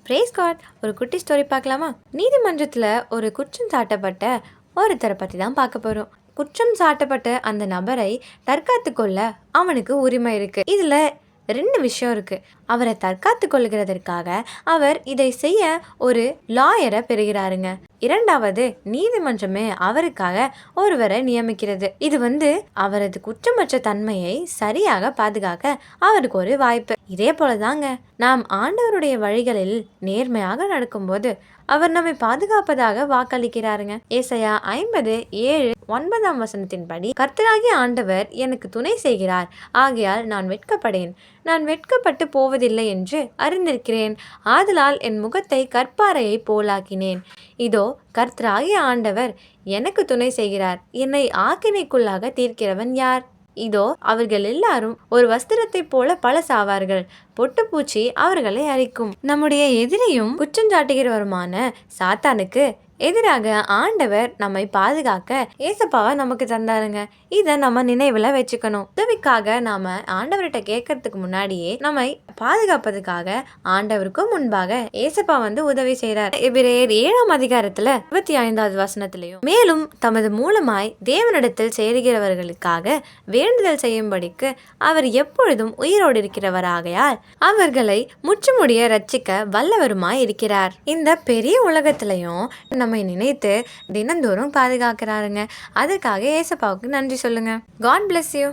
Brace God. ஒரு குட்டி story பார்க்கலாமா? நீதிமன்றத்தில் ஒரு குற்றம் சாட்டப்பட்ட ஒருத்தரை பற்றி தான் பார்க்க போகிறோம். குற்றம் சாட்டப்பட்ட அந்த நபரை தற்காத்து கொள்ள அவனுக்கு உரிமை இருக்கு. இதுல 2 விஷயம் இருக்கு. அவரை தற்காத்து கொள்கிறதற்காக அவர் இதை செய்ய ஒரு லாயரை பெறுகிறாருங்க. 2வது, நீதிமன்றமே அவருக்காக ஒருவரை நியமிக்கிறது. இது அவரது குற்றமற்ற தன்மையை சரியாக பாதுகாக்க அவருக்கு ஒரு வாய்ப்பு. இதே போலதாங்க நாம் ஆண்டவருடைய வழிகளில் நேர்மையாக நடக்கும்போது அவர் நம்மை பாதுகாப்பதாக வாக்களிக்கிறாருங்க. ஏசாயா 50:7-9 கர்த்தராகிய ஆண்டவர் எனக்கு துணை செய்கிறார், ஆகையால் நான் வெட்கப்படேன். நான் வெட்கப்பட்டு போவதில்லை என்று அறிந்திருக்கிறேன். ஆதலால் என் முகத்தை கற்பாறையை போலாக்கினேன். இதோ கர்த்தராகிய ஆண்டவர் எனக்கு துணை செய்கிறார். என்னை ஆக்கினைக்குள்ளாக தீர்க்கிறவன் யார்? இதோ அவர்கள் எல்லாரும் ஒரு வஸ்திரத்தை போல பழசாவார்கள். பொட்டுப்பூச்சி அவர்களை அரிக்கும். நம்முடைய எதிரியும் குற்றஞ்சாட்டுகிறவருமான சாத்தானுக்கு எதிராக ஆண்டவர் நம்மை பாதுகாக்க ஏசப்பாவை நமக்கு தந்தாருங்க. இதை நம்ம நினைவுல வச்சுக்கணும். உதவிக்காக நாம ஆண்டவர்கிட்ட கேட்கறதுக்கு முன்னாடியே நம்மை பாதுகாப்பதுக்காக ஆண்டவருக்கும் முன்பாக ஏசப்பா உதவி செய்யறார். எபிரேயர் 7:25 மேலும் தமது மூலமாய் தேவனிடத்தில் சேருகிறவர்களுக்காக வேண்டுதல் செய்யும்படிக்கு அவர் எப்பொழுதும் உயிரோடு இருக்கிறவராகையால் அவர்களை முற்றுமுடிய ரட்சிக்க வல்லவருமாய் இருக்கிறார். இந்த பெரிய உலகத்திலையும் நம்மை நினைத்து தினந்தோறும் பாதுகாக்கிறாருங்க. அதற்காக ஏசப்பாவுக்கு நன்றி சொல்லுங்க. God bless you.